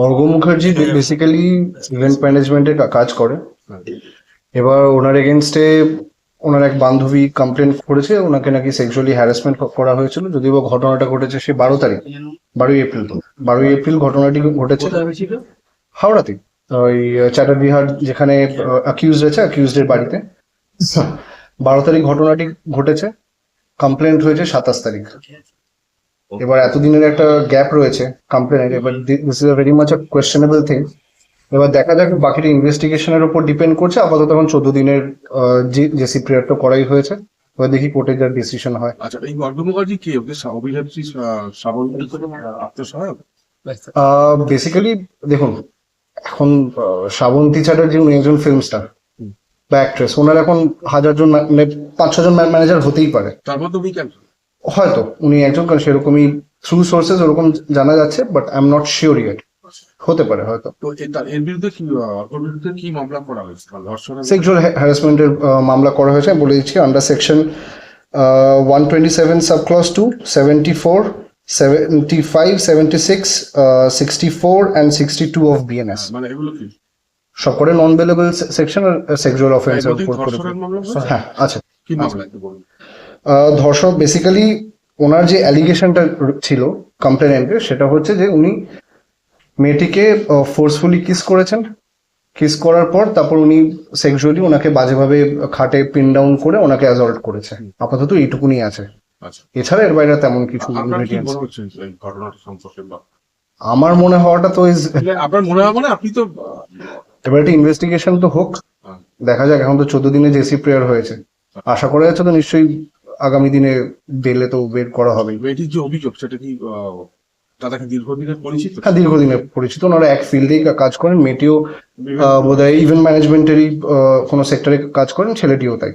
অর্ঘ্য Mukherjee basically event ম্যানেজমেন্টে কাজ করে। এবার ওনার এগেনস্টে ওনার এক বান্ধবী কমপ্লেন করেছে ওনাকে নাকি সেক্সুয়ালি হ্যারাসমেন্ট করা হয়েছিল। যদিও বা ঘটনাটা ঘটেছে সে 12 তারিখ, 12 এপ্রিল। 12 এপ্রিল ঘটনাটি ঘটেছে হাওড়াতে, ওই চ্যাটার্জিহাট যেখানে অ্যাকিউজ রয়েছে, অ্যাকিউজদের বাড়িতে। 12 তারিখ ঘটনাটি ঘটেছে, কমপ্লেন্ট হয়েছে 27 তারিখ। এবার এতদিনের একটা গ্যাপ রয়েছে কমপ্লেনের। এবার this is a very much a questionable thing. এবার দেখা যাক, বাকিটা ইনভেস্টিগেশনের উপর ডিপেন্ড করছে। আপাতত এখন 14 দিনের জেসি পিরিয়ড তো করাই হয়েছে। এবার দেখি কোর্টে যার ডিসিশন হয়। আচ্ছা, এই অর্ঘ্য মুখার্জি কি ওদের অভিনেত্রী শ্রাবন্তী আত্মসহায়ক? বেসিক্যালি দেখুন, এখন শ্রাবন্তী চ্যাটার্জি উনি একজন ফিল্ম স্টার বা অ্যাক্ট্রেস। ওনার এখন 1000 জন মানে 5-6 জন ম্যানেজার হতেই পারে। তার মধ্যে উনি কেন? হয়তো উনি একজন, কারণ সেরকমই থ্রু সোর্সেস ওরকম জানা যাচ্ছে, but I am not sure yet. হতে পারে হয়তো। তো এর বিরুদ্ধে কি অর্ঘ্যর বিরুদ্ধে কি মামলা করা হয়েছে? ধর্ষণের সেক্সুয়াল হ্যারাসমেন্টের মামলা করা হয়েছে। আমি বলে দিচ্ছি, under section 127 sub clause 2, 74, 75, 76, 64 and 62 of BNS. মানে এগুলো কি সবকটা নন বেলেবল সেকশন আর সেক্সুয়াল অফেন্সের উপর করে। ধর্ষণের মামলা? হ্যাঁ আছে। কি মামলা একটু বলুন। ধর্ষক বেসিক্যালি ওনার যে অ্যালিগেশনটা ছিল কমপ্লেনেন্টের, সেটা হচ্ছে যে উনি মেয়েটিকে ফোর্সফুলি কিস করেছেন। কিস করার পর তারপর উনি সেক্সুয়ালি ওনাকে বাজেভাবে খাটে পিন ডাউন করে ওনাকে অ্যাসল্ট করেছে। আপাতত এইটুকুনি আছে। আচ্ছা, এছাড়া এর বাইরে তেমন কিছু আপনার কি ingredients। মনে হচ্ছে এই ঘটনাটা সম্পর্কে? বা আমার মনে হওয়াটা তো আপনার মনে হয়, মানে আপনি তো এবার একটা ইনভেস্টিগেশন তো হোক, দেখা যাক। এখন তো 14 দিনে জেসি প্রেয়ার হয়েছে, আশা করা যাচ্ছে তো নিশ্চয়ই আগামী দিনে বেলে তো বের করা হবে। মেয়েটির যে অভিযোগ, সেটা কি দাদাকে দীর্ঘদিনের পরিচিত? হ্যাঁ, দীর্ঘদিনের পরিচিত। ওনারা এক ফিল্ডেই কাজ করেন। মেয়েটিও বোধহয় ইভেন্ট ম্যানেজমেন্টেরই কোনো সেক্টরে কাজ করেন, ছেলেটিও তাই।